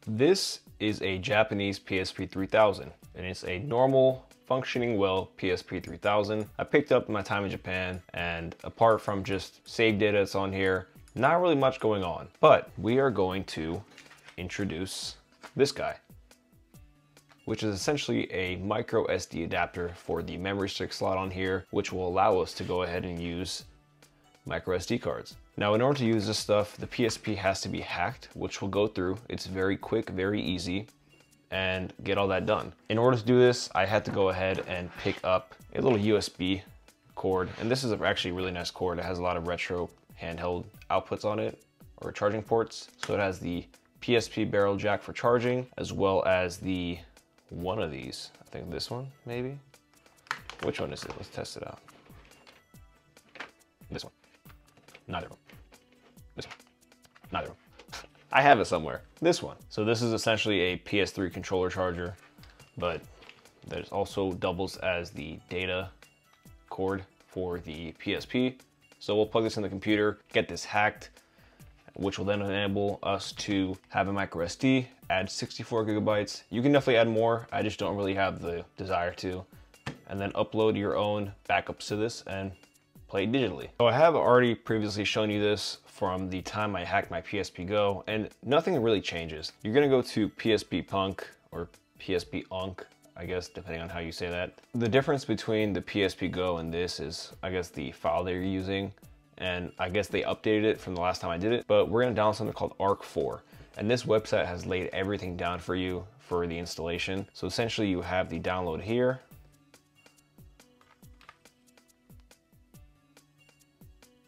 This is a Japanese PSP 3000, and it's a normal, functioning well PSP 3000. I picked up in my time in Japan, and apart from just save data that's on here, not really much going on. But we are going to introduce this guy, which is essentially a micro SD adapter for the memory stick slot on here, which will allow us to go ahead and use micro SD cards. Now, in order to use this stuff, the PSP has to be hacked, which we'll go through. It's very quick, very easy, and get all that done. In order to do this, I had to go ahead and pick up a little USB cord, and this is actually a really nice cord. It has a lot of retro handheld outputs on it, or charging ports. So it has the PSP barrel jack for charging, as well as the one of these. I think this one, maybe? Which one is it? Let's test it out. This one. Neither of them. This one. Neither of them. I have it somewhere. This one. So this is essentially a PS3 controller charger, but that also doubles as the data cord for the PSP. So we'll plug this in the computer, get this hacked, which will then enable us to have a micro SD, add 64 gigabytes. You can definitely add more. I just don't really have the desire to. And then upload your own backups to this and play digitally. So I have already previously shown you this from the time I hacked my PSP Go, and nothing really changes. You're gonna go to PSP Punk or PSP Unk, I guess, depending on how you say that. The difference between the PSP Go and this is, I guess, the file that you're using, and I guess they updated it from the last time I did it, but we're gonna download something called ARC4, and this website has laid everything down for you for the installation. So essentially you have the download here,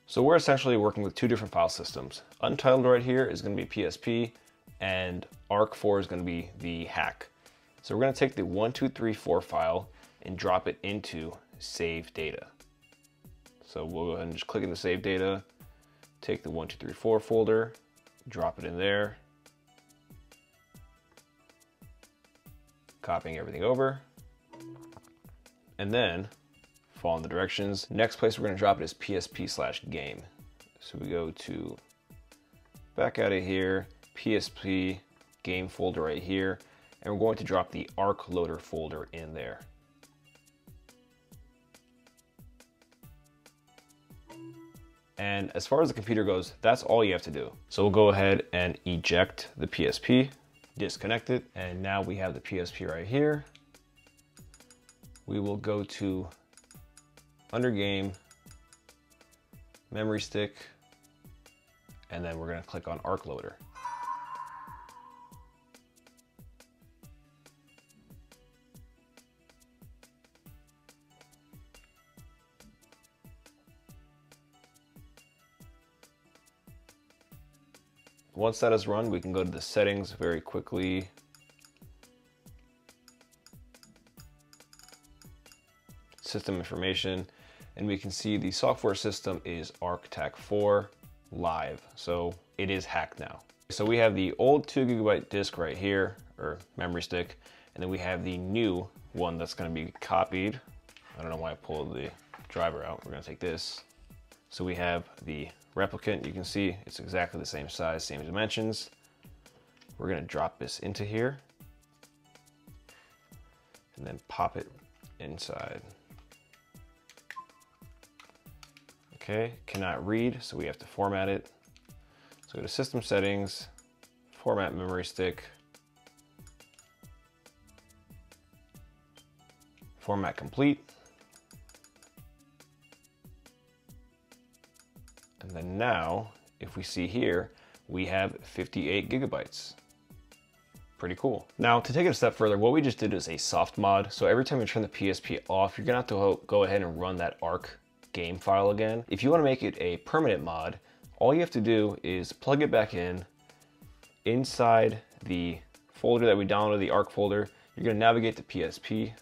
so we're essentially working with two different file systems. Untitled right here is gonna be PSP, and ARC4 is gonna be the hack. So we're gonna take the 1234 file and drop it into save data. So we'll go ahead and just click in the save data, take the 1234 folder, drop it in there, copying everything over, and then follow the directions. Next place we're gonna drop it is PSP/game. So we go to back out of here, PSP game folder right here, and we're going to drop the ARC loader folder in there. And as far as the computer goes, that's all you have to do. So we'll go ahead and eject the PSP, disconnect it, and now we have the PSP right here. We will go to under game, memory stick, and then we're gonna click on ARC loader. Once that is run, we can go to the settings very quickly. System information, and we can see the software system is ARCTAC4 live. So it is hacked now. So we have the old 2 gigabyte disk right here, or memory stick, and then we have the new one that's gonna be copied. I don't know why I pulled the driver out. We're gonna take this. So we have the replicant. You can see it's exactly the same size, same dimensions. We're gonna drop this into here and then pop it inside. Okay, cannot read, so we have to format it. So go to system settings, format memory stick, format complete. And then now, if we see here, we have 58 gigabytes. Pretty cool. Now, to take it a step further, what we just did is a soft mod. So every time you turn the PSP off, you're gonna have to go ahead and run that ARC game file again. If you wanna make it a permanent mod, all you have to do is plug it back in inside the folder that we downloaded, the ARC folder. You're gonna navigate to PSP,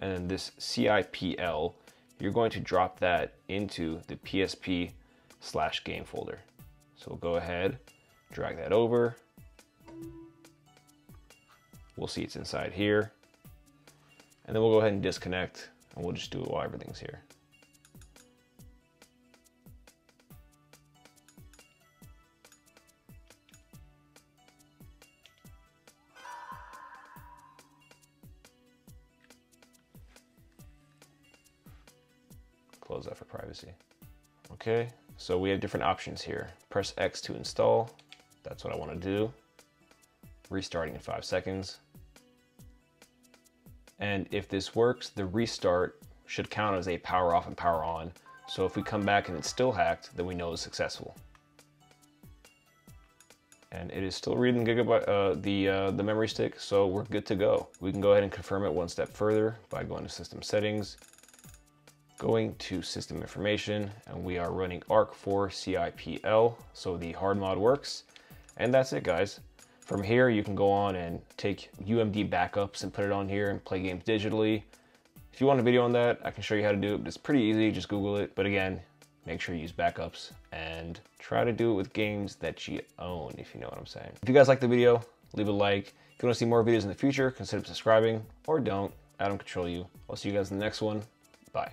and then this CIPL, you're going to drop that into the PSP/game folder. So we'll go ahead, drag that over. We'll see it's inside here. And then we'll go ahead and disconnect, and we'll just do it while everything's here. close that for privacy. Okay, so we have different options here. Press X to install. That's what I want to do. Restarting in 5 seconds. And if this works, the restart should count as a power off and power on. So if we come back and it's still hacked, then we know it's successful. And it is still reading the memory stick, so we're good to go. We can go ahead and confirm it one step further by going to System Settings, going to System Information, and we are running ARC4 CIPL, so the hard mod works. And that's it, guys. From here, you can go on and take UMD backups and put it on here and play games digitally. If you want a video on that, I can show you how to do it. It's pretty easy, just Google it. But again, make sure you use backups and try to do it with games that you own, if you know what I'm saying. If you guys like the video, leave a like. If you want to see more videos in the future, consider subscribing, or don't. I don't control you. I'll see you guys in the next one. Bye.